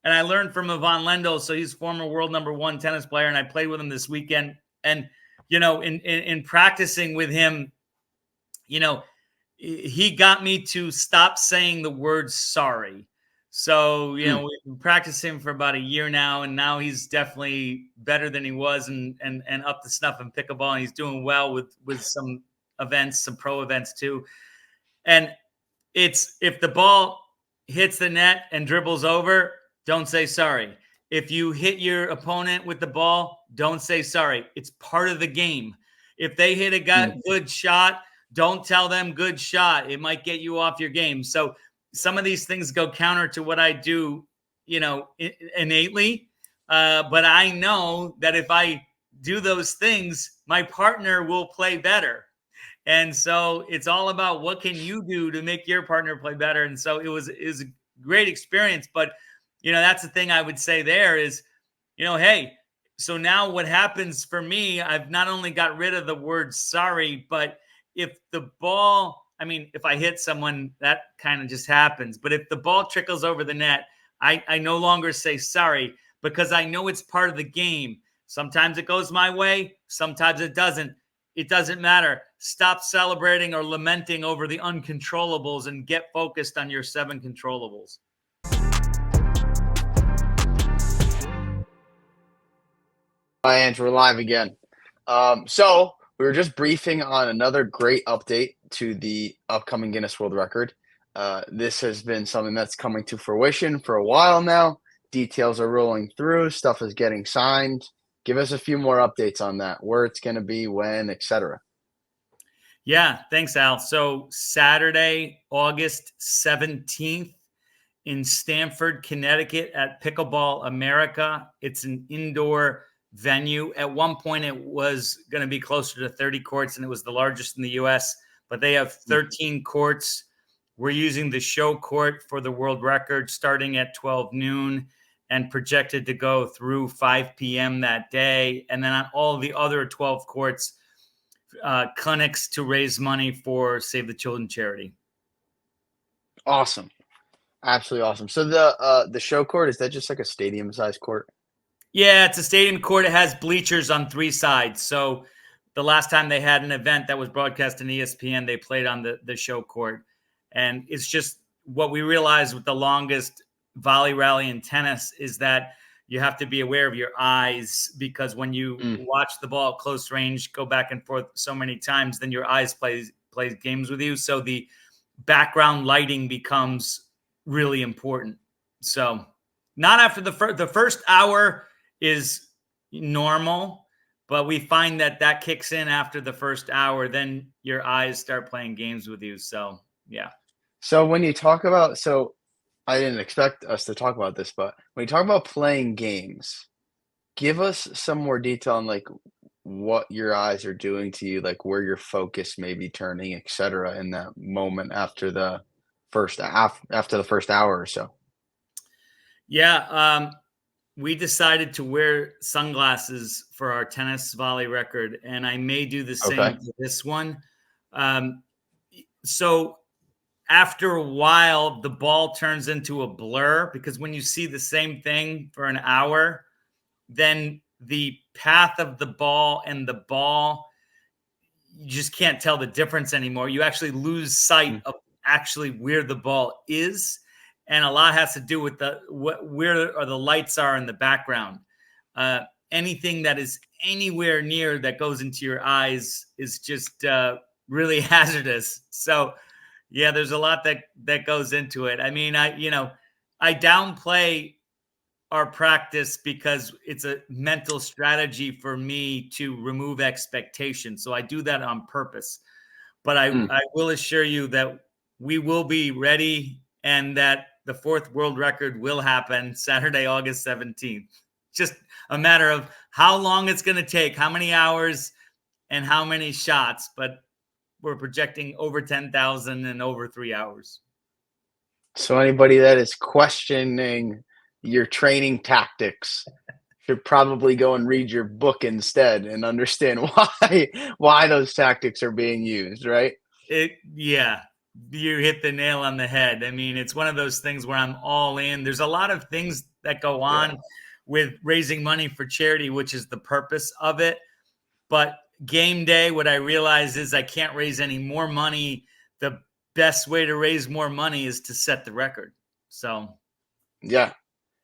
And I learned from Ivan Lendl. So he's former world #1 tennis player. And I played with him this weekend. And, in practicing with him, he got me to stop saying the word sorry. So, we've been practicing for about a year now, and now he's definitely better than he was and up to snuff in pickleball. And he's doing well with some events, some pro events too. And it's, if the ball hits the net and dribbles over, don't say sorry. If you hit your opponent with the ball, don't say sorry. It's part of the game. If they hit a good shot, don't tell them good shot. It might get you off your game. So some of these things go counter to what I do, innately. But I know that if I do those things, my partner will play better. And so it's all about what can you do to make your partner play better. And so it was a great experience. But, that's the thing I would say there is, hey, so now what happens for me, I've not only got rid of the word sorry, but if the ball, if I hit someone, that kind of just happens. But if the ball trickles over the net, I no longer say sorry, because I know it's part of the game. Sometimes it goes my way. Sometimes it doesn't. It doesn't matter. Stop celebrating or lamenting over the uncontrollables and get focused on your 7 controllables. Hi, Andrew, we're live again. So we were just briefing on another great update to the upcoming Guinness World Record. This has been something that's coming to fruition for a while now. Details are rolling through. Stuff is getting signed. Give us a few more updates on that, where it's going to be, when, etc. Yeah, thanks, Al. So Saturday, August 17th in Stamford, Connecticut at Pickleball America. It's an indoor venue. At one point, it was going to be closer to 30 courts, and it was the largest in the U.S., but they have 13 courts. We're using the show court for the world record starting at 12 noon and projected to go through 5 p.m. that day. And then on all the other 12 courts, clinics to raise money for Save the Children charity. Awesome. Absolutely awesome. So the show court, is that just like a stadium-sized court? Yeah, it's a stadium court. It has bleachers on 3 sides. So the last time they had an event that was broadcast on ESPN, they played on the show court. And it's just what we realized with the longest volley rally in tennis is that you have to be aware of your eyes, because when you watch the ball at close range, go back and forth so many times, then your eyes play games with you. So the background lighting becomes really important. So not after the first hour is normal, but we find that kicks in after the first hour. Then your eyes start playing games with you. So, yeah. So when you talk about, I didn't expect us to talk about this, but when you talk about playing games, give us some more detail on like what your eyes are doing to you, like where your focus may be turning, etc., in that moment after the first hour or so. Yeah, we decided to wear sunglasses for our tennis volley record, and I may do the same for this one. So after a while, the ball turns into a blur, because when you see the same thing for an hour, then the path of the ball and the ball, you just can't tell the difference anymore. You actually lose sight of actually where the ball is. And a lot has to do with where the lights are in the background. Anything that is anywhere near that goes into your eyes is just really hazardous. So, yeah, there's a lot that goes into it. I mean, I downplay our practice because it's a mental strategy for me to remove expectation. So I do that on purpose. But I will assure you that we will be ready, and that the 4th world record will happen Saturday, August 17th. Just a matter of how long it's going to take, how many hours, and how many shots. But we're projecting over 10,000 in over 3 hours. So anybody that is questioning your training tactics should probably go and read your book instead and understand why those tactics are being used, right? Yeah. you hit the nail on the head. I mean, it's one of those things where I'm all in. There's a lot of things that go on with raising money for charity, which is the purpose of it. But game day, what I realize is I can't raise any more money. The best way to raise more money is to set the record. So, yeah.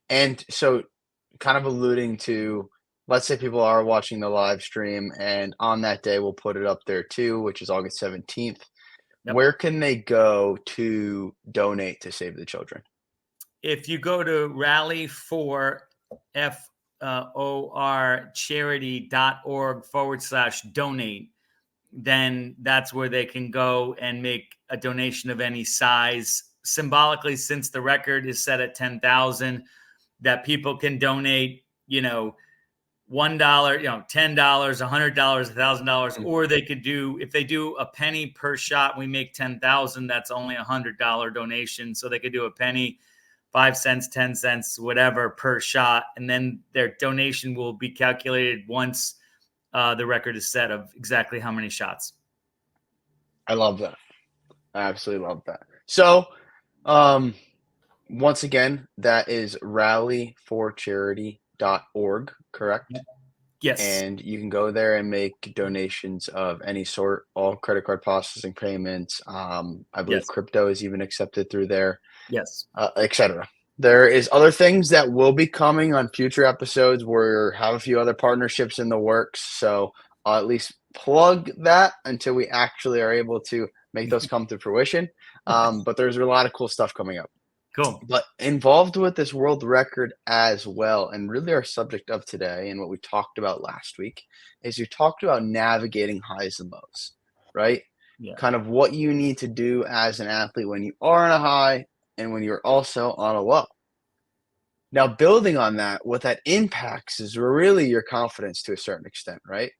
And so, kind of alluding to, let's say people are watching the live stream, and on that day, we'll put it up there too, which is August 17th. yep. Where can they go to donate to Save the Children? If you go to rally for FOR charity.org/donate, then that's where they can go and make a donation of any size. Symbolically, since the record is set at 10,000, that people can donate, $1, $10, $100, $1,000, or they could do, if they do a penny per shot, we make 10,000. That's only $100 donation. So they could do a penny, 5 cents, 10 cents, whatever per shot. And then their donation will be calculated once the record is set of exactly how many shots. I love that. I absolutely love that. So, once again, that is rallyforcharity.org, correct? Yes. And you can go there and make donations of any sort, all credit card processing payments. I believe crypto is even accepted through there. Yes. Etc. There is other things that will be coming on future episodes. We have a few other partnerships in the works. So I'll at least plug that until we actually are able to make those come to fruition. But there's a lot of cool stuff coming up. Cool. But involved with this world record as well, and really our subject of today and what we talked about last week, is you talked about navigating highs and lows, right? Yeah. Kind of what you need to do as an athlete when you are on a high and when you're also on a low. Now, building on that, what that impacts is really your confidence to a certain extent, right?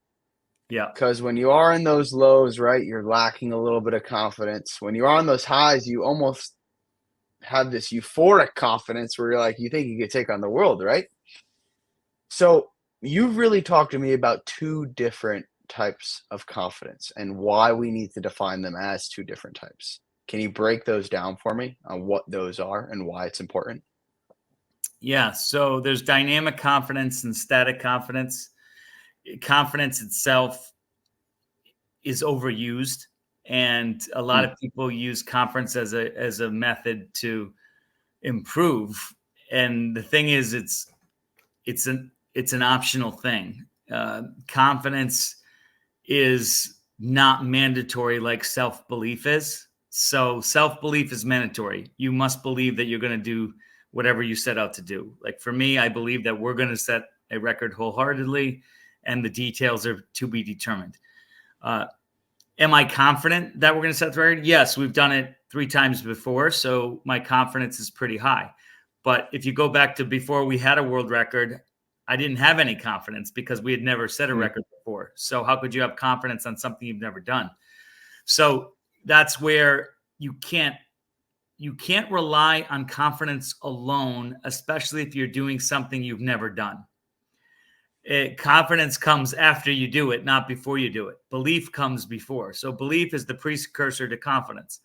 Yeah. Because when you are in those lows, right, you're lacking a little bit of confidence. When you're on those highs, you almost have this euphoric confidence where you're like, you think you could take on the world, right? So you've really talked to me about two different types of confidence and why we need to define them as two different types. Can you break those down for me on what those are and why it's important? Yeah. So there's dynamic confidence and static confidence. Confidence itself is overused, and a lot of people use confidence as a method to improve. And the thing is, it's an optional thing. Confidence is not mandatory like self-belief is. So self-belief is mandatory. You must believe that you're going to do whatever you set out to do. Like for me, I believe that we're going to set a record wholeheartedly, and the details are to be determined. Am I confident that we're going to set the record? Yes, we've done it 3 times before, so my confidence is pretty high. But if you go back to before we had a world record, I didn't have any confidence because we had never set a record before. So how could you have confidence on something you've never done? So that's where you can't rely on confidence alone, especially if you're doing something you've never done. Confidence comes after you do it, not before you do it. Belief comes before. So belief is the precursor to confidence.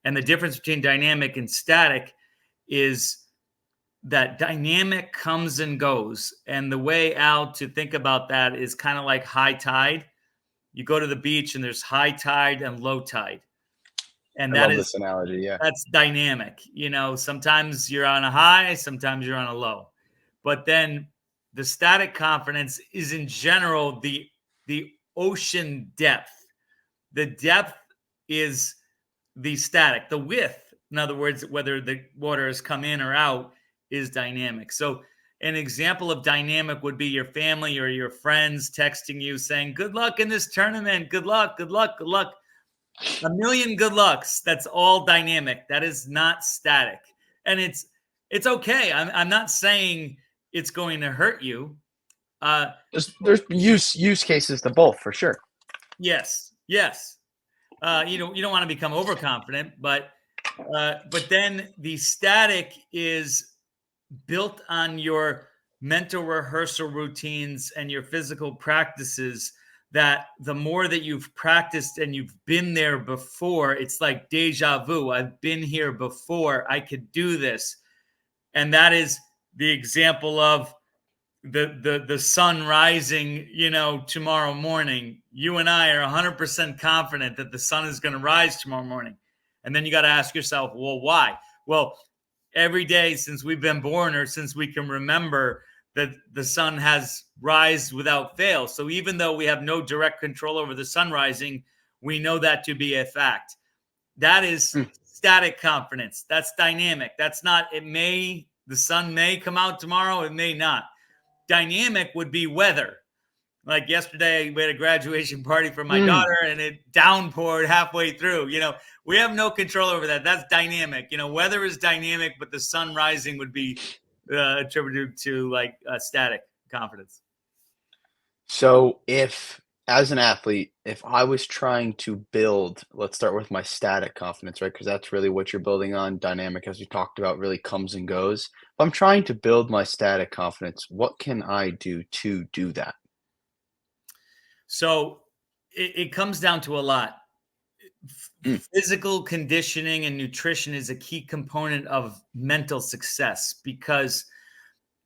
And the difference between dynamic and static is that dynamic comes and goes. And the way out to think about that is kind of like high tide. You go to the beach and there's high tide and low tide. And I love this analogy. Yeah. That's dynamic. Sometimes you're on a high, sometimes you're on a low. But then the static confidence is in general the ocean depth. The depth is the static. The width, in other words, whether the water has come in or out, is dynamic. So an example of dynamic would be your family or your friends texting you saying, good luck in this tournament. Good luck, good luck, good luck. A million good lucks. That's all dynamic. That is not static. And it's okay. I'm not saying it's going to hurt you. There's use cases to both for sure. Yes. You don't want to become overconfident, but then the static is built on your mental rehearsal routines and your physical practices that the more that you've practiced and you've been there before, it's like deja vu. I've been here before. I could do this. And that is the example of the sun rising, tomorrow morning. You and I are 100% confident that the sun is going to rise tomorrow morning. And then you got to ask yourself, well, why? Well, every day since we've been born, or since we can remember, that the sun has rise without fail. So even though we have no direct control over the sun rising, we know that to be a fact. That is static confidence. That's dynamic. That's not, the sun may come out tomorrow, it may not. Dynamic would be weather. Like yesterday, we had a graduation party for my daughter, and it downpoured halfway through. We have no control over that. That's dynamic. Weather is dynamic, but the sun rising would be attributed to static confidence. So as an athlete, if I was trying to build, let's start with my static confidence, right? Because that's really what you're building on. Dynamic, as we talked about, really comes and goes. If I'm trying to build my static confidence, what can I do to do that? So it comes down to a lot. Physical conditioning and nutrition is a key component of mental success, because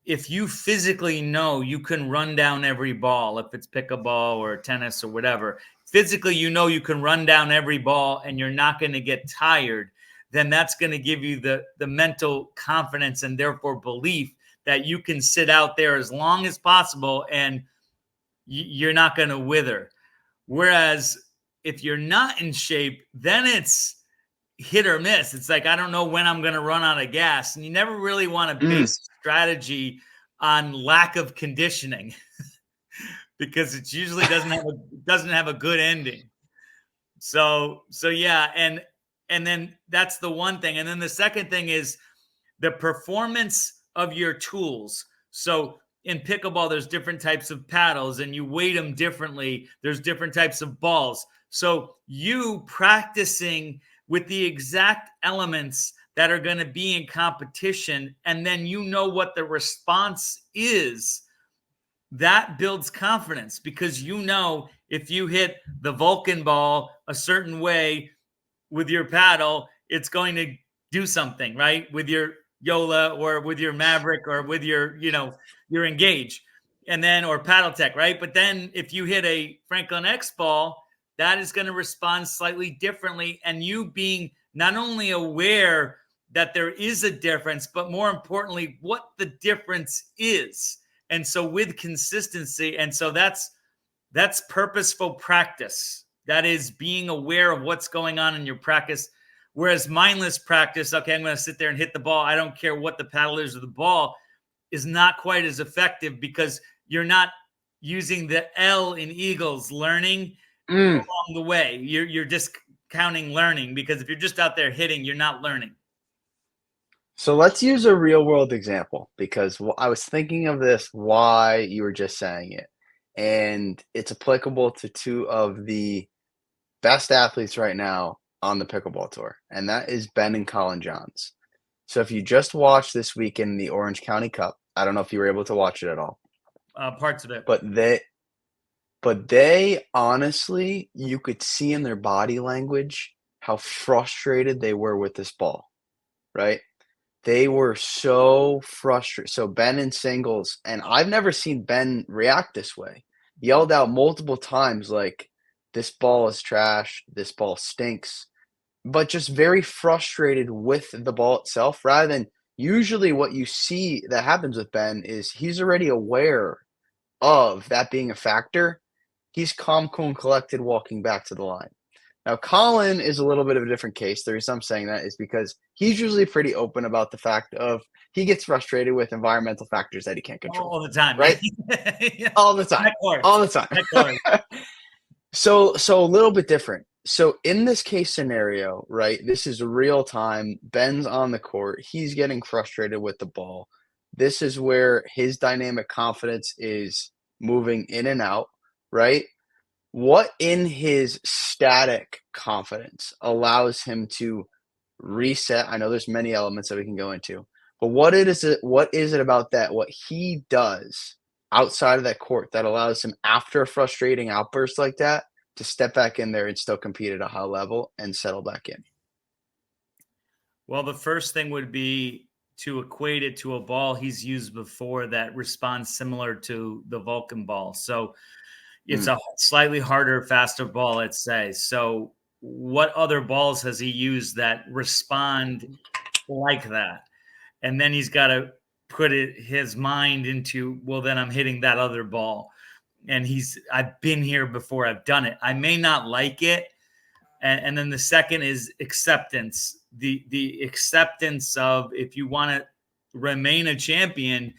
if you physically know you can run down every ball, if it's pickleball or tennis or whatever, physically you can run down every ball and you're not going to get tired, then that's going to give you the mental confidence and therefore belief that you can sit out there as long as possible and you're not going to wither. Whereas if you're not in shape, then it's hit or miss. It's like, I don't know when I'm going to run out of gas. And you never really want to base strategy on lack of conditioning because it usually doesn't have a good ending. So yeah. And then that's the one thing. And then the second thing is the performance of your tools. So in pickleball, there's different types of paddles and you weight them differently. There's different types of balls. So you practicing with the exact elements that are going to be in competition, and then what the response is, that builds confidence, because if you hit the Vulcan ball a certain way with your paddle, it's going to do something, right? With your Yola or with your Maverick or with your Engage, and then, or Paddle Tech, right? But then if you hit a Franklin X ball, that is going to respond slightly differently. And you being not only aware that there is a difference, but more importantly, what the difference is. And so with consistency, and so that's purposeful practice. That is being aware of what's going on in your practice. Whereas mindless practice, okay, I'm going to sit there and hit the ball, I don't care what the paddle is or the ball, is not quite as effective, because you're not using the L in Eagles, learning along the way. You're just counting learning, because if you're just out there hitting, you're not learning. So let's use a real world example, because I was thinking of this while you were just saying it, and it's applicable to two of the best athletes right now on the pickleball tour, and that is Ben and Colin Johns. So if you just watched this weekend in the Orange County Cup, I don't know if you were able to watch it at all. Parts of it. But they honestly, you could see in their body language how frustrated they were with this ball, right? They were so frustrated. So Ben in singles, and I've never seen Ben react this way, yelled out multiple times like, this ball is trash, this ball stinks, but just very frustrated with the ball itself, rather than usually what you see that happens with Ben is he's already aware of that being a factor. He's calm, cool, and collected walking back to the line. Now, Colin is a little bit of a different case. The reason I'm saying that is because he's usually pretty open about the fact of he gets frustrated with environmental factors that he can't control. All the time, right? Yeah. All the time. All the time. So a little bit different. So in this case scenario, right, this is real time. Ben's on the court. He's getting frustrated with the ball. This is where his dynamic confidence is moving in and out, right? What in his static confidence allows him to reset? I know there's many elements that we can go into, but what is it about that, what he does outside of that court that allows him, after a frustrating outburst like that, to step back in there and still compete at a high level and settle back in? Well, the first thing would be to equate it to a ball he's used before that responds similar to the Vulcan ball. So it's Mm, a slightly harder, faster ball, let's say. So what other balls has he used that respond like that? And then he's got to put his mind into, well, then I'm hitting that other ball. And I've been here before, I've done it. I may not like it. And then the second is acceptance. The acceptance of, if you want to remain a champion,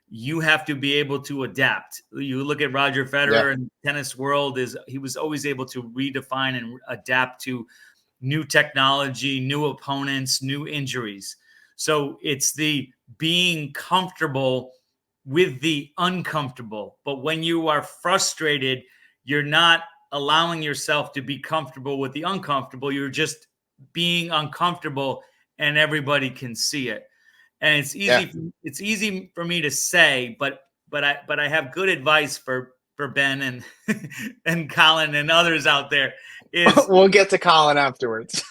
you have to be able to adapt. You look at Roger yeah, Federer in the tennis world, he was always able to redefine and adapt to new technology, new opponents, new injuries. So it's the being comfortable with the uncomfortable. But when you are frustrated, you're not allowing yourself to be comfortable with the uncomfortable. You're just being uncomfortable, and everybody can see it. And yeah. it's easy for me to say, but I have good advice for Ben and and Colin and others out there. Is We'll get to Colin afterwards.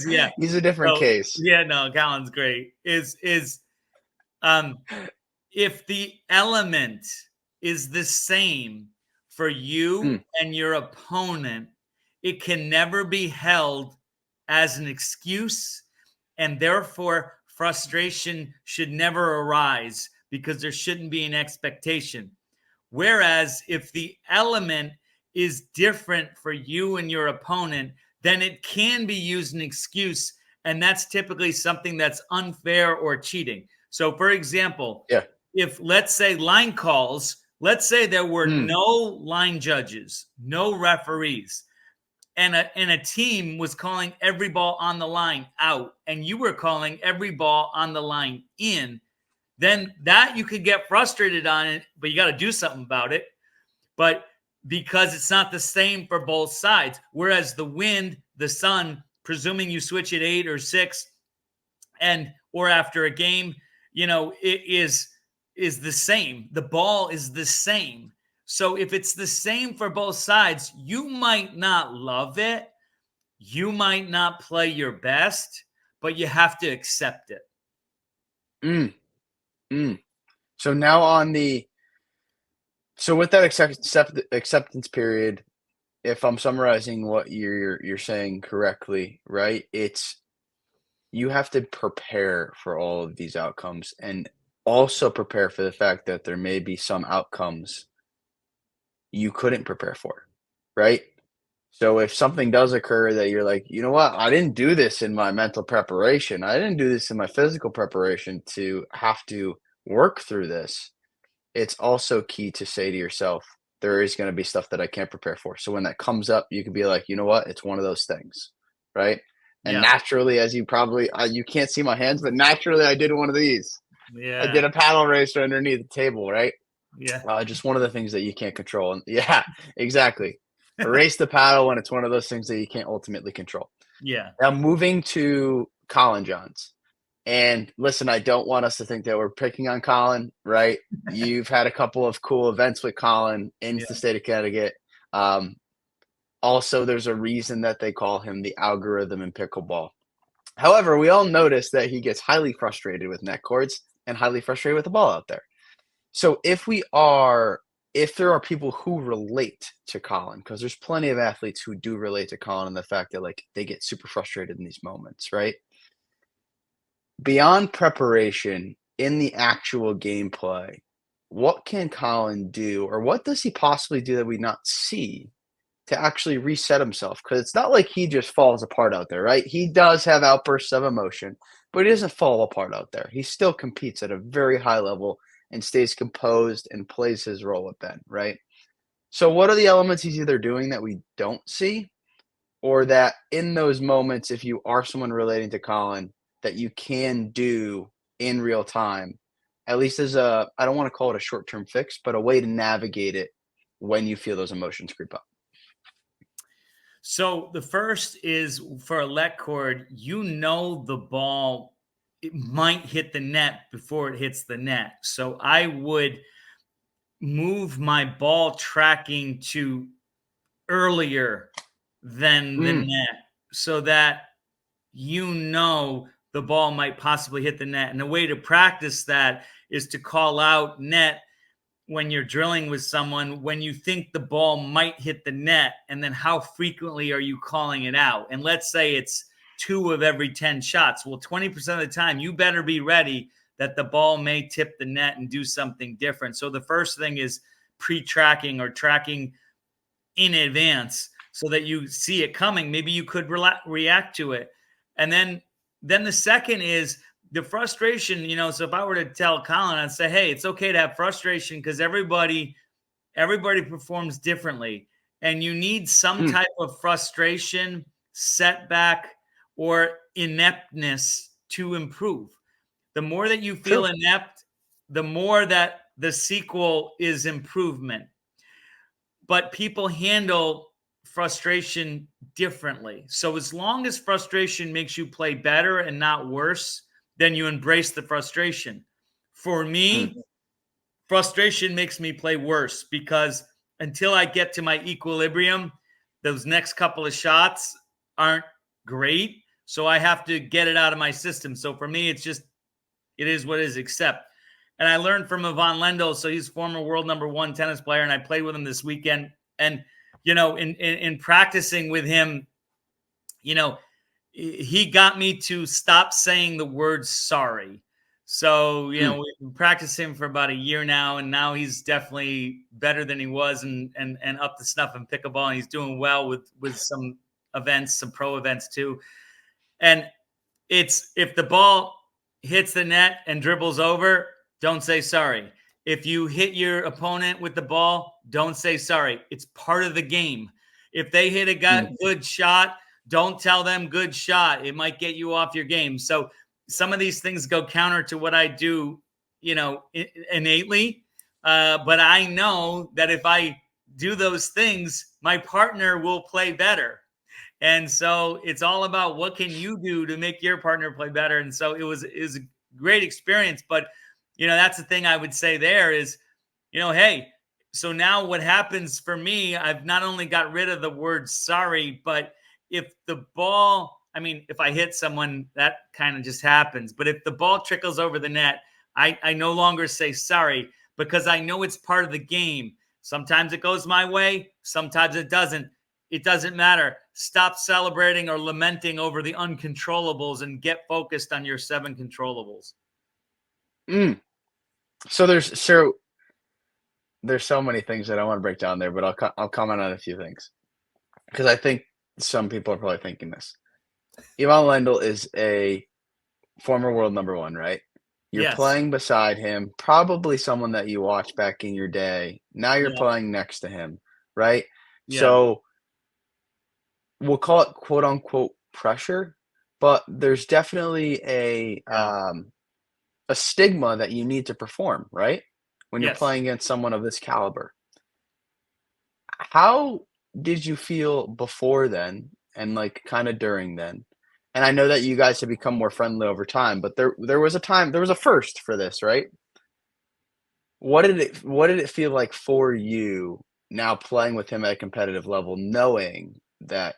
Yeah. He's a different So case. yeah, no, Colin's great. Um if the element is the same for you Mm, and your opponent, it can never be held as an excuse, and therefore frustration should never arise because there shouldn't be an expectation. Whereas if the element is different for you and your opponent, then it can be used an excuse. And that's typically something that's unfair or cheating. So, for example, yeah. if let's say line calls, let's say there were Mm, no line judges, no referees, and a team was calling every ball on the line out, and you were calling every ball on the line in, then that you could get frustrated on it, but you got to do something about it. But because it's not the same for both sides, whereas the wind, the sun, presuming you switch at 8 or 6, and or after a game, it is the same. The ball is the same. So if it's the same for both sides, you might not love it, you might not play your best, but you have to accept it. mm, mm. So now with that acceptance period, if I'm summarizing what you're saying correctly, right? It's you have to prepare for all of these outcomes and also prepare for the fact that there may be some outcomes you couldn't prepare for, right? So if something does occur that you're like, you know what, I didn't do this in my mental preparation, I didn't do this in my physical preparation to have to work through this, it's also key to say to yourself, there is going to be stuff that I can't prepare for. So when that comes up, you can be like, you know what, it's one of those things, right? And Yeah. naturally, as you probably, you can't see my hands, but naturally, I did one of these. I Yeah. did a paddle racer underneath the table, right? Yeah. Just one of the things that you can't control. And yeah, exactly. Erase the paddle when it's one of those things that you can't ultimately control. Yeah. Now, moving to Colin Johns. And listen, I don't want us to think that we're picking on Colin, right? You've had a couple of cool events with Colin in the Yeah. state of Connecticut. Um, Also, there's a reason that they call him the algorithm in pickleball. However, we all notice that he gets highly frustrated with net cords and highly frustrated with the ball out there. So if there are people who relate to Colin, because there's plenty of athletes who do relate to Colin and the fact that like they get super frustrated in these moments, right? Beyond preparation in the actual gameplay, what can Colin do, or what does he possibly do that we not see to actually reset himself? Because it's not like he just falls apart out there, right? He does have outbursts of emotion, but he doesn't fall apart out there. He still competes at a very high level and stays composed and plays his role at Ben, right? So, what are the elements he's either doing that we don't see, or that in those moments, if you are someone relating to Colin, that you can do in real time, at least as I don't want to call it a short term fix, but a way to navigate it when you feel those emotions creep up? So the first is for a let cord, the ball, it might hit the net before it hits the net. So I would move my ball tracking to earlier than the net so that the ball might possibly hit the net. And the way to practice that is to call out net when you're drilling with someone when you think the ball might hit the net, and then how frequently are you calling it out? And let's say it's 2 of every 10 shots. Well, 20% of the time, you better be ready that the ball may tip the net and do something different. So the first thing is pre-tracking or tracking in advance so that you see it coming. Maybe you could react to it. And then the second is the frustration, so if I were to tell Colin, I'd say, hey, it's okay to have frustration because everybody performs differently. And you need some type of frustration, setback, or ineptness to improve. The more that you feel inept, the more that the sequel is improvement. But people handle frustration differently. So as long as frustration makes you play better and not worse, then you embrace the frustration. For me, frustration makes me play worse because until I get to my equilibrium, those next couple of shots aren't great. So I have to get it out of my system. So for me, it is what it is, except. And I learned from Ivan Lendl. So he's former world #1 tennis player. And I played with him this weekend. And, in practicing with him, he got me to stop saying the word sorry. So, we've been practicing for about a year now, and now he's definitely better than he was and up to snuff in pickleball. And he's doing well with some events, some pro events too. And it's, if the ball hits the net and dribbles over, don't say sorry. If you hit your opponent with the ball, don't say sorry. It's part of the game. If they hit a good shot, don't tell them good shot. It might get you off your game. So some of these things go counter to what I do, innately. But I know that if I do those things, my partner will play better. And so it's all about what can you do to make your partner play better. And so it was a great experience. But, that's the thing I would say there is, hey, so now what happens for me, I've not only got rid of the word sorry, but if the ball, if I hit someone, that kind of just happens. But if the ball trickles over the net, I no longer say sorry because I know it's part of the game. Sometimes it goes my way. Sometimes it doesn't. It doesn't matter. Stop celebrating or lamenting over the uncontrollables and get focused on your 7 controllables. So there's so many things that I want to break down there, but I'll comment on a few things because I think some people are probably thinking this. Ivan Lendl is a former world #1, right? You're Yes. playing beside him, probably someone that you watched back in your day. Now you're playing next to him, right? Yeah. So we'll call it quote unquote pressure, but there's definitely a stigma that you need to perform, right? When you're playing against someone of this caliber. How did you feel before then and like kind of during then? And I know that you guys have become more friendly over time, but there was a first for this, right? What did it feel like for you now playing with him at a competitive level, knowing that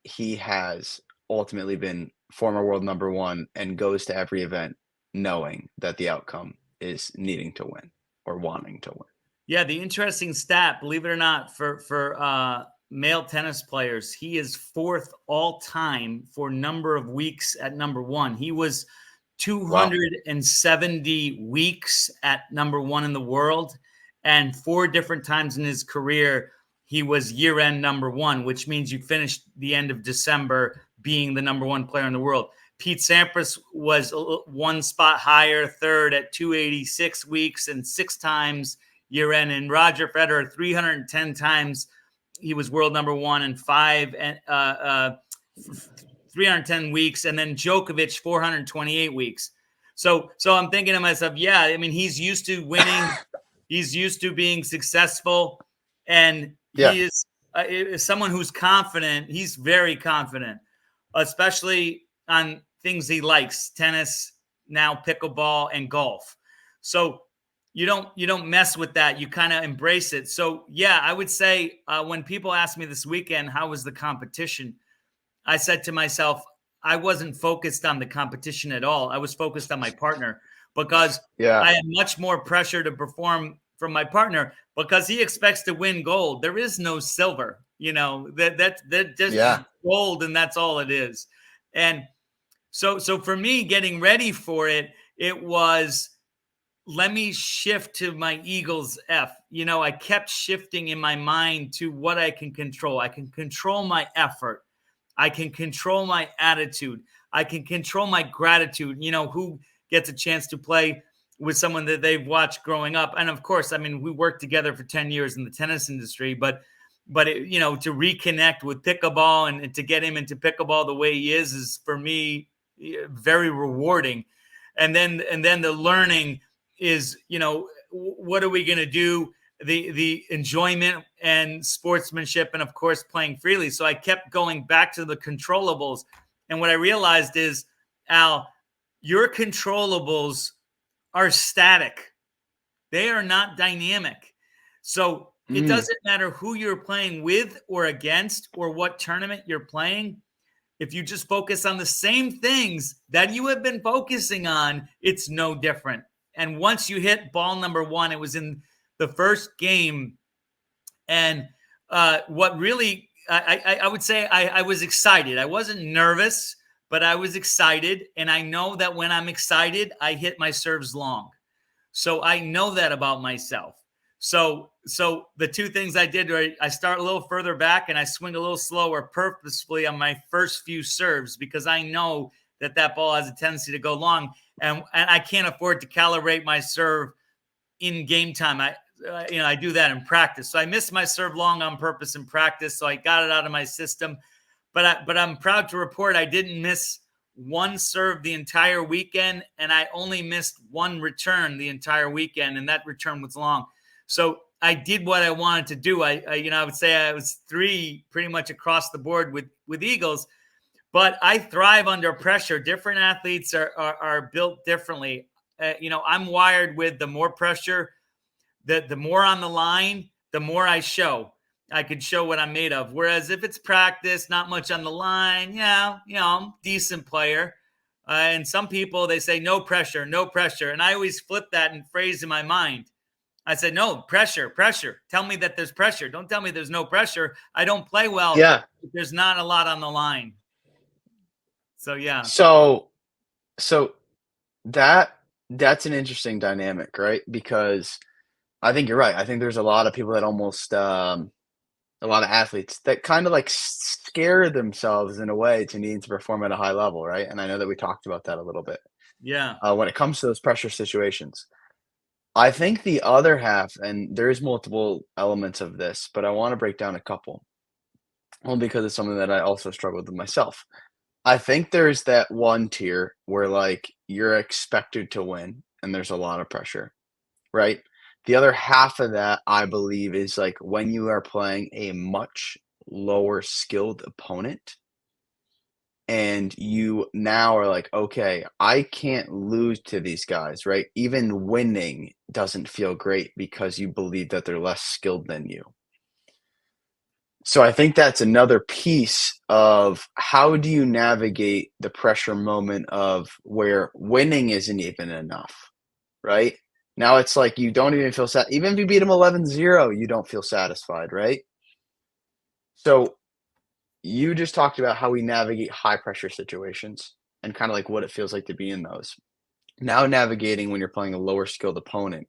he has ultimately been former world #1 and goes to every event knowing that the outcome is needing to win or wanting to win? Yeah, the interesting stat, believe it or not, for male tennis players, he is 4th all time for number of weeks at #1. He was 270 weeks at #1 in the world, and 4 different times in his career he was year-end #1, which means you finished the end of December being the #1 player in the world. Pete Sampras was 1 spot higher, 3rd at 286 weeks and 6 times year-end. And Roger Federer, 310 times he was world #1 and 310 weeks. And then Djokovic, 428 weeks. So I'm thinking to myself, he's used to winning. He's used to being successful. And he is someone who's confident. He's very confident, especially on things he likes: tennis, now pickleball, and golf. So you don't mess with that. You kind of embrace it. So yeah, I would say when people ask me this weekend, how was the competition? I said to myself, I wasn't focused on the competition at all. I was focused on my partner because Yeah. I had much more pressure to perform from my partner because he expects to win gold. There is no silver, that just Yeah. gold, and that's all it is. And so for me, getting ready for it, it was, let me shift to my Eagles F. I kept shifting in my mind to what I can control. I can control my effort. I can control my attitude. I can control my gratitude. Who gets a chance to play with someone that they've watched growing up? And of course, I mean, we worked together for 10 years in the tennis industry, but to reconnect with pickleball and to get him into pickleball the way he is for me very rewarding. And then the learning is, what are we going to do? The enjoyment and sportsmanship, and of course playing freely. So I kept going back to the controllables. And what I realized is, Al, your controllables are static. They are not dynamic. So it doesn't matter who you're playing with or against or what tournament you're playing. If you just focus on the same things that you have been focusing on, it's no different. And once you hit ball number one, it was in the first game. And what really, I would say I was excited. I wasn't nervous, but I was excited. And I know that when I'm excited, I hit my serves long. So I know that about myself. So the two things I did, right, I start a little further back and I swing a little slower purposefully on my first few serves because I know that ball has a tendency to go long, and I can't afford to calibrate my serve in game time. I do that in practice. So I missed my serve long on purpose in practice. So I got it out of my system. But I'm proud to report I didn't miss one serve the entire weekend, and I only missed one return the entire weekend, and that return was long. So I did what I wanted to do. I would say I was 3 pretty much across the board with Eagles, but I thrive under pressure. Different athletes are built differently. I'm wired with the more pressure, the more on the line, the more I show. I could show what I'm made of. Whereas if it's practice, not much on the line, I'm a decent player. And some people, they say, no pressure, no pressure. And I always flip that and phrase in my mind. I said, no, pressure, pressure. Tell me that there's pressure. Don't tell me there's no pressure. I don't play well. Yeah. There's not a lot on the line. So, yeah. So that's an interesting dynamic, right? Because I think you're right. I think there's a lot of people that almost a lot of athletes that kind of like scare themselves in a way to needing to perform at a high level, right? And I know that we talked about that a little bit. Yeah. When it comes to those pressure situations, I think the other half, and there's multiple elements of this, but I want to break down a couple. Well, because it's something that I also struggled with myself. I think there's that one tier where like you're expected to win and there's a lot of pressure, right? The other half of that, I believe, is like when you are playing a much lower skilled opponent and you now are like, okay, I can't lose to these guys, right? Even winning doesn't feel great because you believe that they're less skilled than you. So I think that's another piece of how do you navigate the pressure moment of where winning isn't even enough, right? Now it's like you don't even feel even if you beat them 11-0, you don't feel satisfied, right? So you just talked about how we navigate high pressure situations and kind of like what it feels like to be in those. Now navigating when you're playing a lower skilled opponent,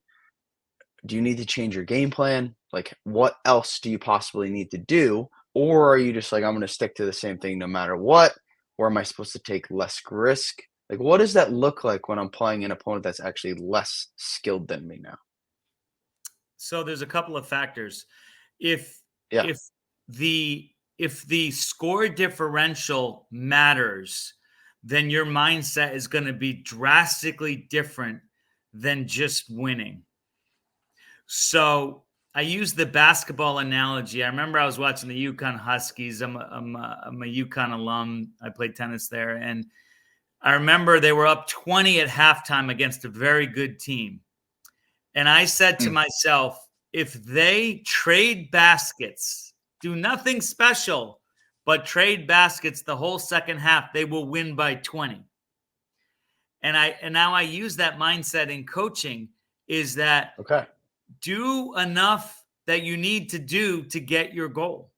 do you need to change your game plan? Like what else do you possibly need to do? Or are you just like, I'm going to stick to the same thing no matter what? Or am I supposed to take less risk? Like, what does that look like when I'm playing an opponent that's actually less skilled than me now? So there's a couple of factors. If Yeah. if the score differential matters, then your mindset is going to be drastically different than just winning. So I use the basketball analogy. I remember I was watching the UConn Huskies. I'm a UConn alum. I played tennis there. And I remember they were up 20 at halftime against a very good team. And I said to myself, if they trade baskets, do nothing special, but trade baskets the whole second half, they will win by 20. And now I use that mindset in coaching, is that do enough that you need to do to get your goal.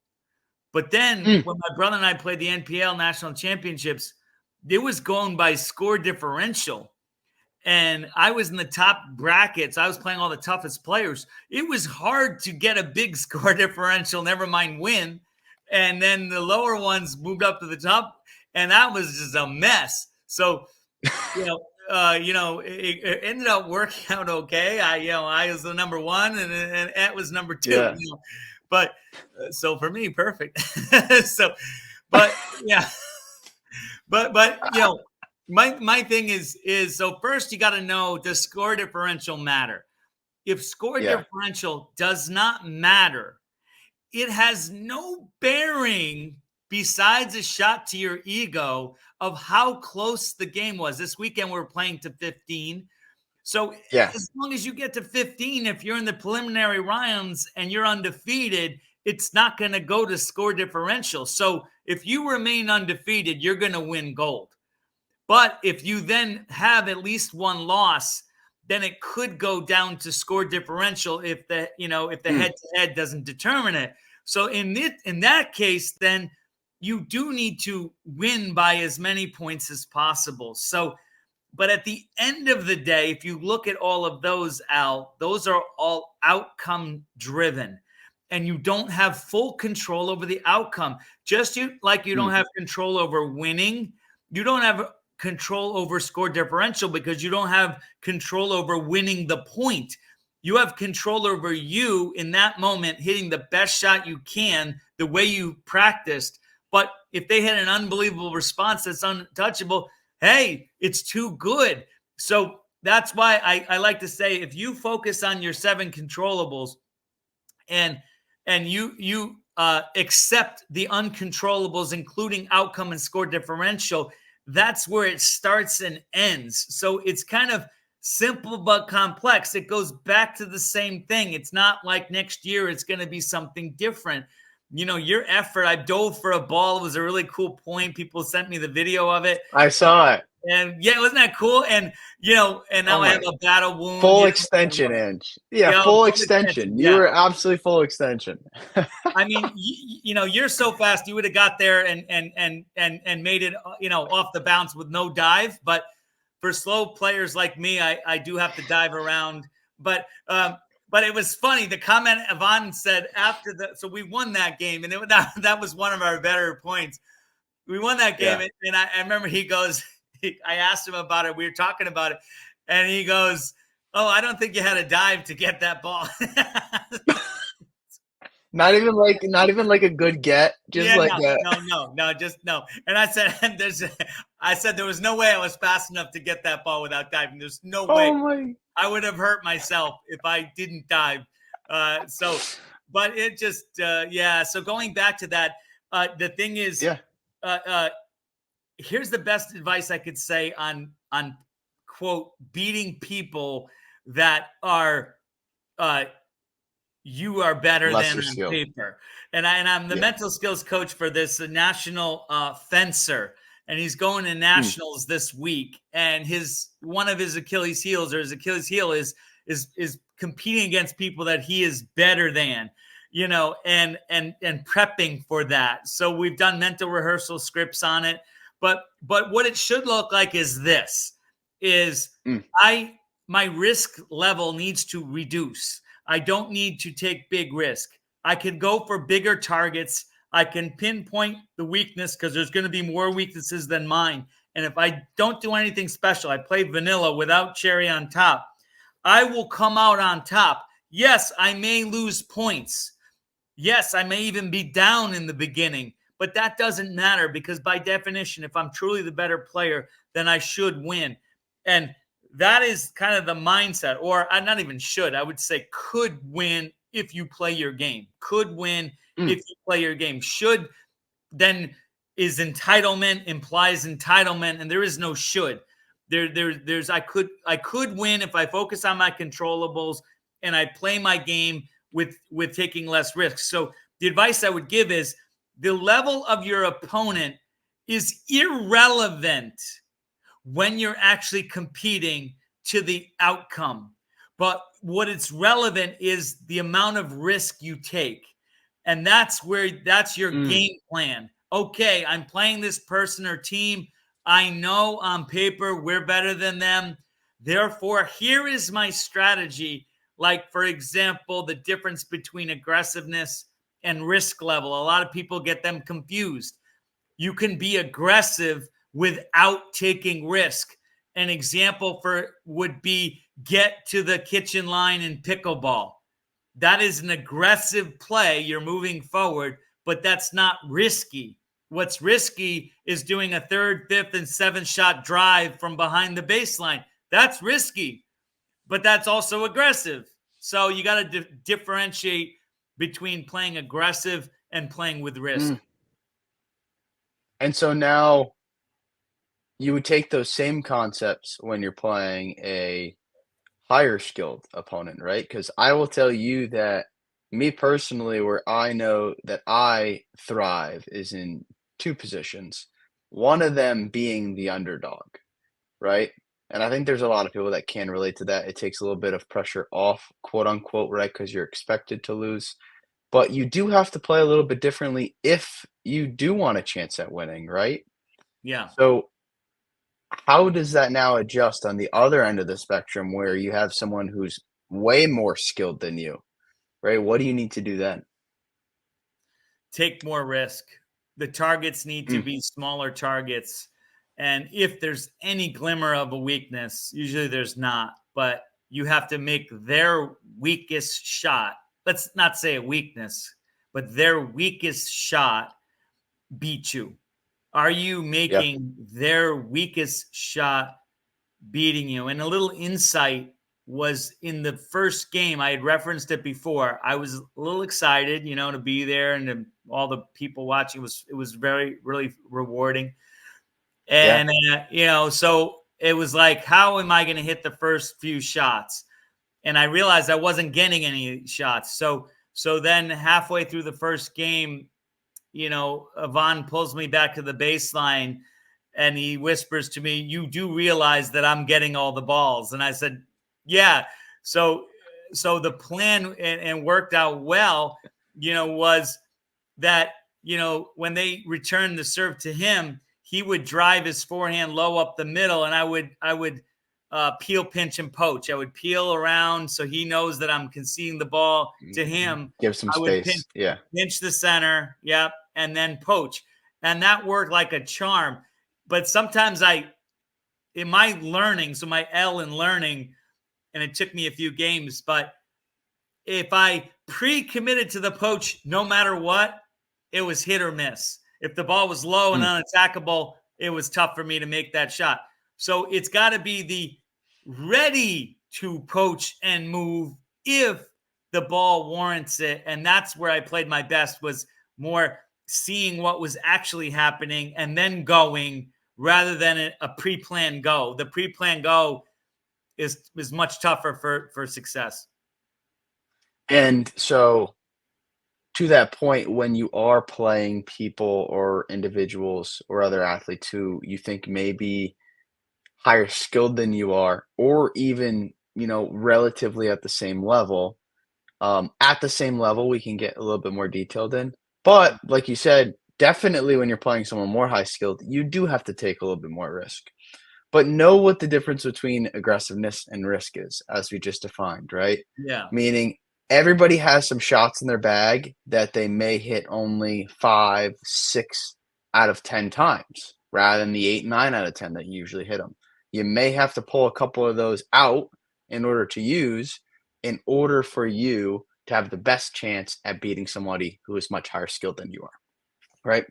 But then when my brother and I played the NPL national championships, it was going by score differential. And I was in the top brackets. I was playing all the toughest players. It was hard to get a big score differential, never mind win. And then the lower ones moved up to the top, and that was just a mess. So, it ended up working out okay. I was the number one, and Ed was number two. Yeah. But so for me, perfect. But my thing is so first you got to know, does score differential matter? If score differential does not matter, it has no bearing besides a shot to your ego of how close the game was. This weekend we were playing to 15. So as long as you get to 15, if you're in the preliminary rounds and you're undefeated, it's not going to go to score differential. So if you remain undefeated, you're going to win gold. But if you then have at least one loss, then it could go down to score differential if the head-to-head doesn't determine it. So in that case, then you do need to win by as many points as possible. So, but at the end of the day, if you look at all of those, Al, those are all outcome driven, and you don't have full control over the outcome. Just like you don't have control over winning, you don't have control over score differential because you don't have control over winning the point. You have control over you in that moment, hitting the best shot you can the way you practiced. But if they had an unbelievable response that's untouchable, hey, it's too good. So that's why I like to say, if you focus on your 7 controllables and you accept the uncontrollables, including outcome and score differential, that's where it starts and ends. So it's kind of simple but complex. It goes back to the same thing. It's not like next year it's going to be something different. Your effort, I dove for a ball. It was a really cool point. People sent me the video of it. I saw it. And wasn't that cool? And and now I have a battle wound. Full extension, Ange. Yeah, full extension. You were absolutely full extension. I mean, you're so fast. You would have got there and made it, off the bounce with no dive. But for slow players like me, I do have to dive around. But it was funny. The comment Yvonne said after so we won that game, and that was one of our better points. We won that game, and I remember he goes. I asked him about it. We were talking about it, and he goes, "Oh, I don't think you had a dive to get that ball." Not even like a good get, just no. And I said there was no way I was fast enough to get that ball without diving. There's no way. I would have hurt myself if I didn't dive. But it just So going back to that, the thing is, here's the best advice I could say on quote beating people that are you are better lesser than skill. On paper. And I'm the mental skills coach for this national fencer, and he's going to nationals this week. And one of his Achilles heel is competing against people that he is better than, and prepping for that. So we've done mental rehearsal scripts on it. But what it should look like is this: my risk level needs to reduce. I don't need to take big risk. I can go for bigger targets. I can pinpoint the weakness because there's going to be more weaknesses than mine. And if I don't do anything special, I play vanilla without cherry on top, I will come out on top. Yes, I may lose points. Yes, I may even be down in the beginning. But that doesn't matter because by definition, if I'm truly the better player, then I should win. And that is kind of the mindset, or I not even should, I would say could win if you play your game. Could win if you play your game. Should then is entitlement, implies entitlement, and there is no should. there's I could win if I focus on my controllables and I play my game with taking less risks. So the advice I would give is the level of your opponent is irrelevant when you're actually competing to the outcome. But what it's relevant is the amount of risk you take. And that's your game plan. Okay, I'm playing this person or team. I know on paper we're better than them. Therefore, here is my strategy. Like, for example, the difference between aggressiveness and risk level. A lot of people get them confused. You can be aggressive without taking risk. An example would be get to the kitchen line in pickleball. That is an aggressive play. You're moving forward, but that's not risky. What's risky is doing a third, fifth, and seventh shot drive from behind the baseline. That's risky, but that's also aggressive. So you got to differentiate between playing aggressive and playing with risk. And so now you would take those same concepts when you're playing a higher skilled opponent, right? Because I will tell you that me personally, where I know that I thrive is in two positions. One of them being the underdog, right? And I think there's a lot of people that can relate to that. It takes a little bit of pressure off, quote unquote, right? Because you're expected to lose. But you do have to play a little bit differently if you do want a chance at winning, right? Yeah. So how does that now adjust on the other end of the spectrum where you have someone who's way more skilled than you, right? What do you need to do then? Take more risk. The targets need to be smaller targets. And if there's any glimmer of a weakness, usually there's not, but you have to make their weakest shot. Let's not say a weakness, but their weakest shot beat you. Are you making their weakest shot beating you? And a little insight was in the first game. I had referenced it before. I was a little excited, to be there, and all the people watching. It was very, really rewarding. And so it was like, how am I going to hit the first few shots? And I realized I wasn't getting any shots. So then halfway through the first game, Yvonne pulls me back to the baseline and he whispers to me, "You do realize that I'm getting all the balls?" And I said, "Yeah." So the plan and worked out well, was that, when they returned the serve to him, he would drive his forehand low up the middle, and I would peel, pinch, and poach. I would peel around so he knows that I'm conceding the ball to him. Give some I would space. pinch the center, and then poach. And that worked like a charm. But sometimes in my learning, so my L in learning, and it took me a few games, but if I pre-committed to the poach, no matter what, it was hit or miss. If the ball was low and unattackable, it was tough for me to make that shot. So it's got to be the ready to poach and move if the ball warrants it. And that's where I played my best, was more seeing what was actually happening and then going rather than a pre-planned go. The pre-planned go is much tougher for success. And so to that point, when you are playing people or individuals or other athletes who you think maybe higher skilled than you are, or even, relatively at the same level, we can get a little bit more detailed in. But like you said, definitely when you're playing someone more high skilled, you do have to take a little bit more risk. But know what the difference between aggressiveness and risk is, as we just defined, right? Yeah. Meaning everybody has some shots in their bag that they may hit only 5, 6 out of 10 times, rather than the 8, 9 out of 10 that you usually hit them. You may have to pull a couple of those out in order for you to have the best chance at beating somebody who is much higher skilled than you are, right?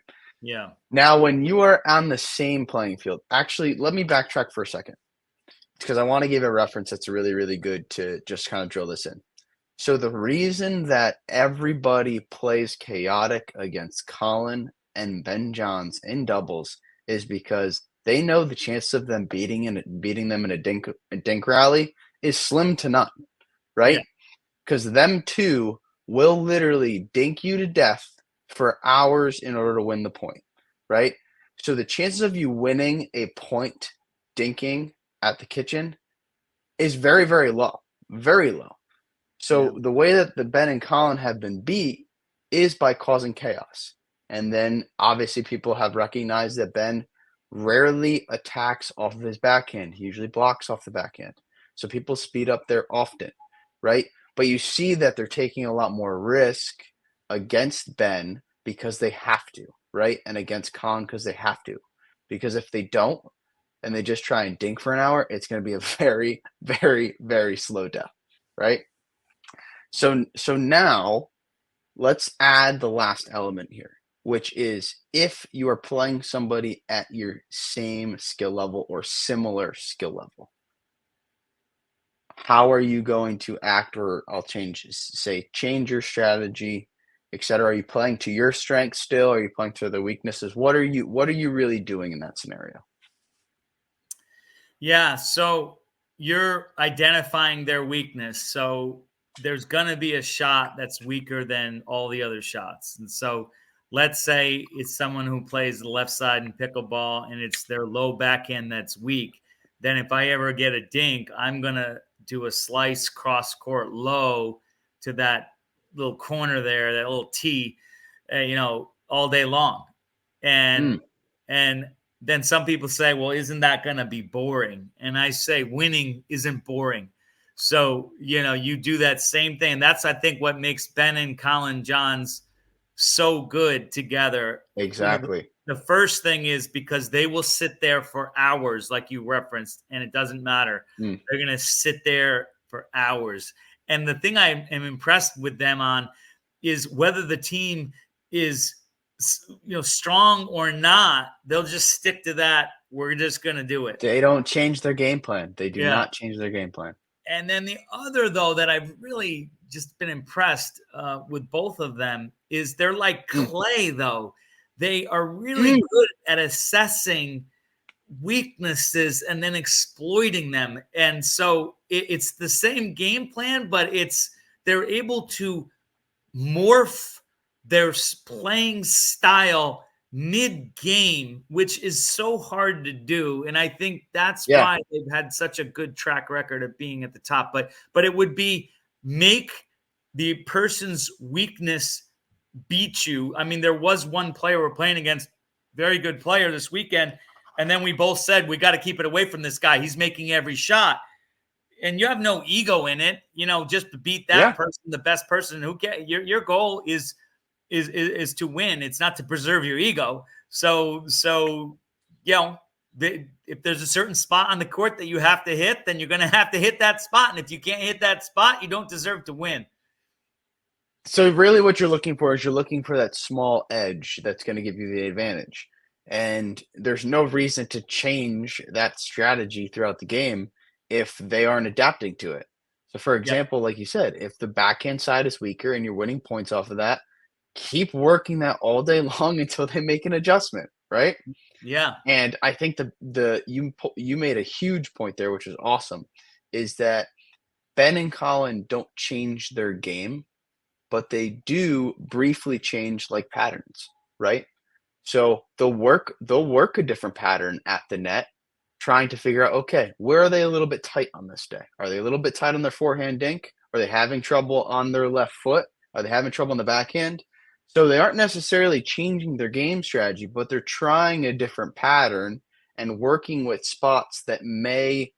Yeah. Now, when you are on the same playing field, actually, let me backtrack for a second, because I want to give a reference that's really, really good to just kind of drill this in. So the reason that everybody plays chaotic against Colin and Ben Johns in doubles is because they know the chance of them beating them in a dink rally is slim to none, Yeah. right? Because them two will literally dink you to death for hours in order to win the point, right? So the chances of you winning a point dinking at the kitchen is very, very low, very low. Yeah. So the way that the Ben and Colin have been beat is by causing chaos. And then obviously people have recognized that Ben rarely attacks off of his backhand. He usually blocks off the backhand. So people speed up there often, right? But you see that they're taking a lot more risk against Ben because they have to, right? And against Colin because they have to. Because if they don't and they just try and dink for an hour, it's going to be a very, very, very slow death, right? So now let's add the last element here, which is if you are playing somebody at your same skill level or similar skill level, how are you going to act? Or I'll change your strategy, etc. Are you playing to your strengths still? Are you playing to their weaknesses? What are you really doing in that scenario? Yeah. So you're identifying their weakness. So there's going to be a shot that's weaker than all the other shots. And so let's say it's someone who plays the left side in pickleball and it's their low backhand that's weak. Then if I ever get a dink, I'm going to do a slice cross court low to that little corner there, that little T, all day long. And, Mm. and, then some people say, well, isn't that going to be boring? And I say, winning isn't boring. So, you do that same thing. And that's, I think, what makes Ben and Colin Johns so good together. Exactly. The first thing is because they will sit there for hours, like you referenced, and it doesn't matter. Mm. They're going to sit there for hours. And the thing I am impressed with them on is whether the team is strong or not, they'll just stick to that. We're just going to do it. They don't change their game plan. They do Yeah. not change their game plan. And then the other, though, that I've really just been impressed with both of them is they're like clay, though. They are really good at assessing weaknesses and then exploiting them. And so it's the same game plan, but they're able to morph their playing style mid-game, which is so hard to do. And I think that's why they've had such a good track record of being at the top. But it would be make the person's weakness beat you. I mean, there was one player we're playing against, very good player this weekend, and then we both said, we got to keep it away from this guy. He's making every shot. And you have no ego in it, just to beat that person, the best person. Who can your goal is to win. It's not to preserve your ego. So if there's a certain spot on the court that you have to hit, then you're going to have to hit that spot. And if you can't hit that spot, you don't deserve to win. So really what you're looking for is that small edge that's going to give you the advantage. And there's no reason to change that strategy throughout the game if they aren't adapting to it. So for example, like you said, if the backhand side is weaker and you're winning points off of that, keep working that all day long until they make an adjustment, right? Yeah. And I think you made a huge point there, which is awesome, is that Ben and Colin don't change their game, but they do briefly change like patterns, right? So they'll work a different pattern at the net, trying to figure out, okay, where are they a little bit tight on this day? Are they a little bit tight on their forehand dink? Are they having trouble on their left foot? Are they having trouble on the backhand? So they aren't necessarily changing their game strategy, but they're trying a different pattern and working with spots that may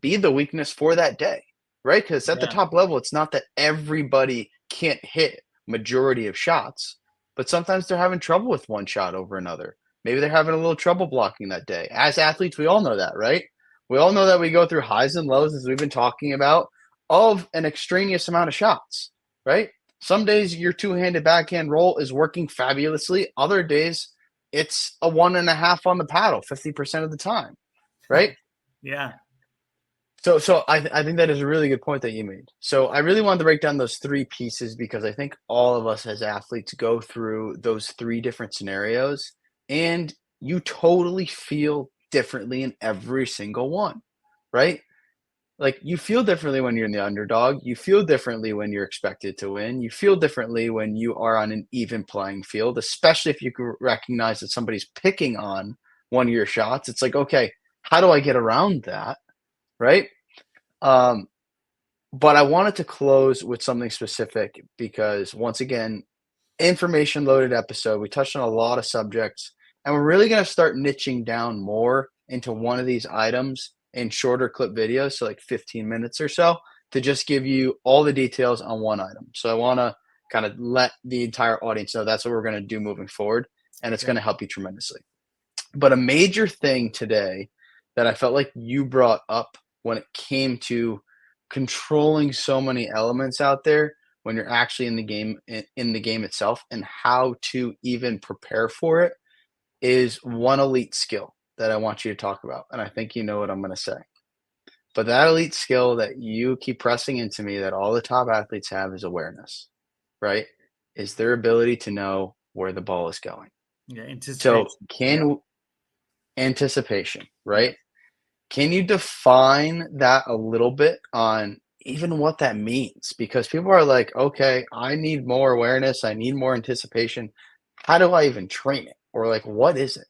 be the weakness for that day, right? Because at the top level, it's not that everybody can't hit majority of shots, but sometimes they're having trouble with one shot over another. Maybe they're having a little trouble blocking that day. As athletes, we all know that, right? We all know that we go through highs and lows, as we've been talking about, of an extraneous amount of shots, right? Some days your two-handed backhand roll is working fabulously. Other days it's a 1.5 on the paddle 50% of the time, right? Yeah. So I think that is a really good point that you made. So I really wanted to break down those three pieces because I think all of us as athletes go through those three different scenarios, and you totally feel differently in every single one, right? Like, you feel differently when you're in the underdog. You feel differently when you're expected to win. You feel differently when you are on an even playing field, especially if you can recognize that somebody's picking on one of your shots. It's like, okay, how do I get around that? Right? Um, but I wanted to close with something specific because, once again, information loaded episode. We touched on a lot of subjects, and we're really going to start niching down more into one of these items in shorter clip videos, so like 15 minutes or so, to just give you all the details on one item. So I want to kind of let the entire audience know that's what we're going to do moving forward, and it's going to help you tremendously. But a major thing today that I felt like you brought up when it came to controlling so many elements out there when you're actually in the game itself, and how to even prepare for it, is one elite skill that I want you to talk about. And I think you know what I'm going to say. But that elite skill that you keep pressing into me that all the top athletes have is awareness, right? Is their ability to know where the ball is going. Yeah, So anticipation. anticipation, right? Can you define that a little bit on even what that means? Because people are like, okay, I need more awareness. I need more anticipation. How do I even train it? Or like, what is it?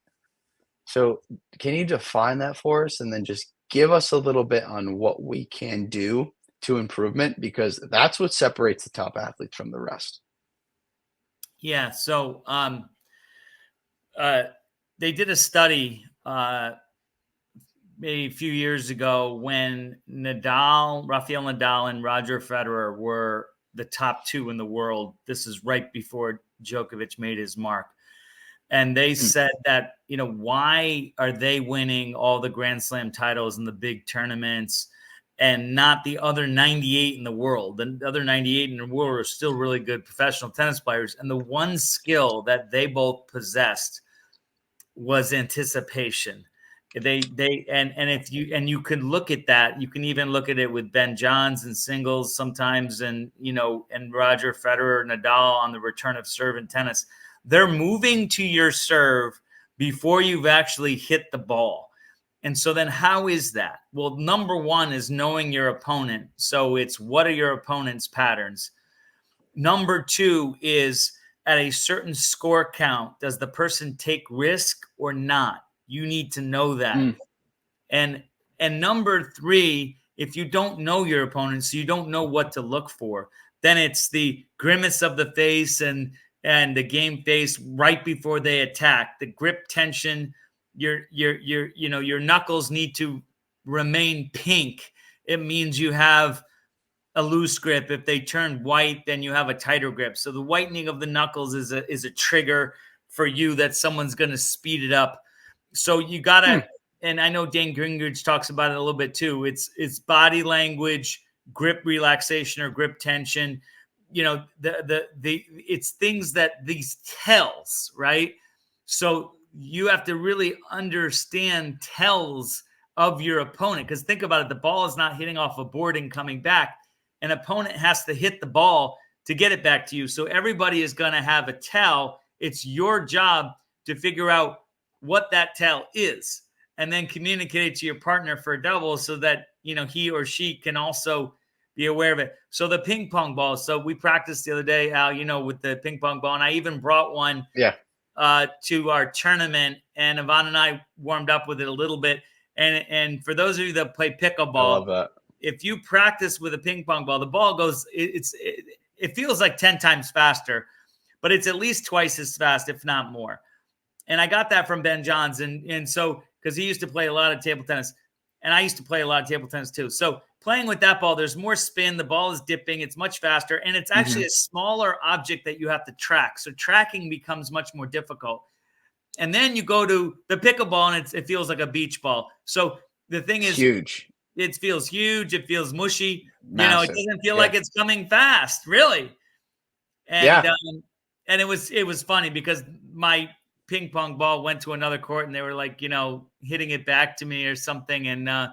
So can you define that for us and then just give us a little bit on what we can do to improvement? Because that's what separates the top athletes from the rest. Yeah. So they did a study maybe a few years ago when Rafael Nadal and Roger Federer were the top two in the world. This is right before Djokovic made his mark. And they said that, why are they winning all the Grand Slam titles and the big tournaments and not the other 98 in the world? The other 98 in the world are still really good professional tennis players. And the one skill that they both possessed was anticipation. If you can look at that, you can even look at it with Ben Johns and singles sometimes, and Roger Federer, Nadal on the return of serve in tennis. They're moving to your serve before you've actually hit the ball. And so then how is that? Well, number one is knowing your opponent. So it's, what are your opponent's patterns? Number two is, at a certain score count, does the person take risk or not? You need to know that. And number three, if you don't know your opponent, so you don't know what to look for, then it's the grimace of the face and the game face right before they attack, the grip tension. Your knuckles need to remain pink. It means you have a loose grip. If they turn white, then you have a tighter grip. So the whitening of the knuckles is a trigger for you that someone's going to speed it up. So you got to, and I know Dane Gingrich talks about it a little bit too. It's body language, grip relaxation or grip tension. It's things that these tells, right? So you have to really understand tells of your opponent, because think about it. The ball is not hitting off a board and coming back. An opponent has to hit the ball to get it back to you. So everybody is going to have a tell. It's your job to figure out what that tell is, and then communicate it to your partner for a double so that, he or she can also be aware of it. So the ping pong ball. So we practiced the other day, Al, with the ping pong ball, and I even brought one to our tournament, and Yvonne and I warmed up with it a little bit. And for those of you that play pickleball, I love that. If you practice with a ping pong ball, the ball goes, it feels like 10 times faster, but it's at least twice as fast, if not more. And I got that from Ben Johns. And so, because he used to play a lot of table tennis, and I used to play a lot of table tennis too. So playing with that ball, there's more spin. The ball is dipping. It's much faster. And it's actually a smaller object that you have to track. So tracking becomes much more difficult. And then you go to the pickleball, and it feels like a beach ball. So the thing is, huge. It feels huge. It feels mushy. Massive. It doesn't feel like it's coming fast, really. And and it was funny because my ping pong ball went to another court, and they were like, hitting it back to me or something. And And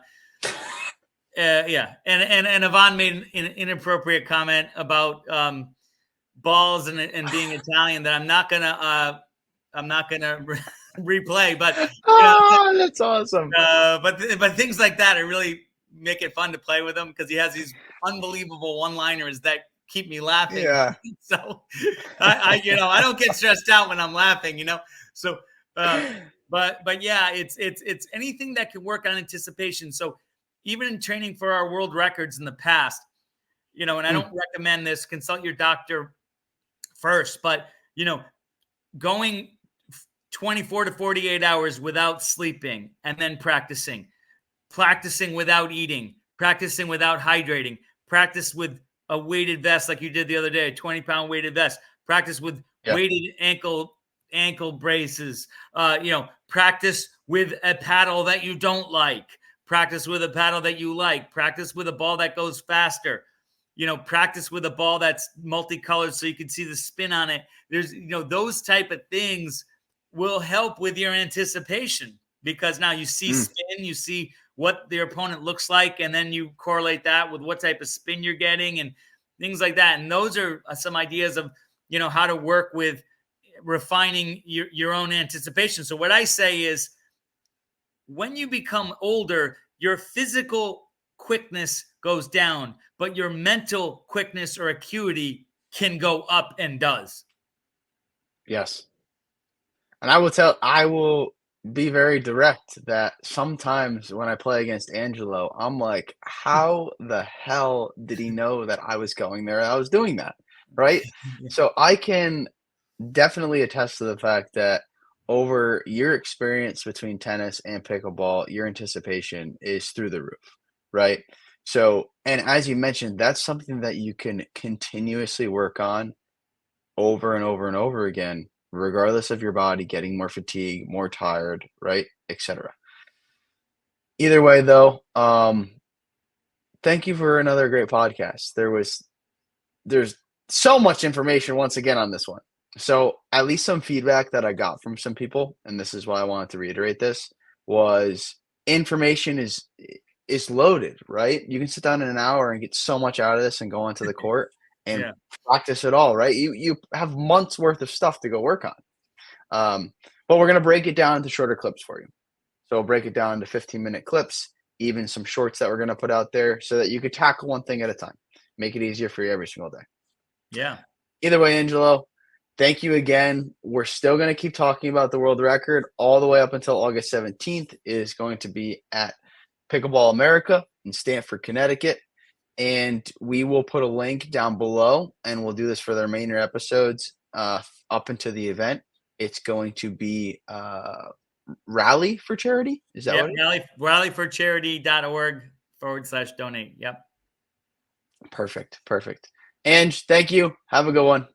Yvonne made an inappropriate comment about balls and being Italian that I'm not gonna replay. But That's awesome. but things like that, it really make it fun to play with him because he has these unbelievable one-liners that keep me laughing. Yeah. So I don't get stressed out when I'm laughing. So but yeah, it's anything that can work on anticipation. So even in training for our world records in the past, and I don't recommend this, consult your doctor first, but going 24 to 48 hours without sleeping and then practicing without eating, practicing without hydrating, practice with a weighted vest like you did the other day, a 20-pound weighted vest, practice with weighted ankle braces, practice with a paddle that you don't like, practice with a paddle that you like, practice with a ball that goes faster, practice with a ball that's multicolored so you can see the spin on it. There's, those type of things will help with your anticipation because now you see spin, you see what their opponent looks like, and then you correlate that with what type of spin you're getting and things like that. And those are some ideas of, how to work with refining your own anticipation. So what I say is when you become older, your physical quickness goes down, but your mental quickness or acuity can go up and does. Yes. And I will be very direct that sometimes when I play against Angelo, I'm like, how the hell did he know that I was going there? I was doing that, right? So I can definitely attest to the fact that over your experience between tennis and pickleball, your anticipation is through the roof, right? So, and as you mentioned, that's something that you can continuously work on over and over and over again, regardless of your body getting more fatigued, more tired, right, etc. Either way, though, thank you for another great podcast. There's so much information once again on this one. So at least some feedback that I got from some people, and this is why I wanted to reiterate this, was information is loaded, right? You can sit down in an hour and get so much out of this and go onto the court and practice it all, right? You have months worth of stuff to go work on. But we're gonna break it down into shorter clips for you. So we'll break it down to 15-minute clips, even some shorts that we're gonna put out there so that you could tackle one thing at a time. Make it easier for you every single day. Yeah. Either way, Angelo, thank you again. We're still going to keep talking about the world record all the way up until August 17th. It is going to be at Pickleball America in Stamford, Connecticut. And we will put a link down below, and we'll do this for the remainder episodes up into the event. It's going to be Rally for Charity. Is that what it is? rallyforcharity.org/donate. Yep. Perfect. And thank you. Have a good one.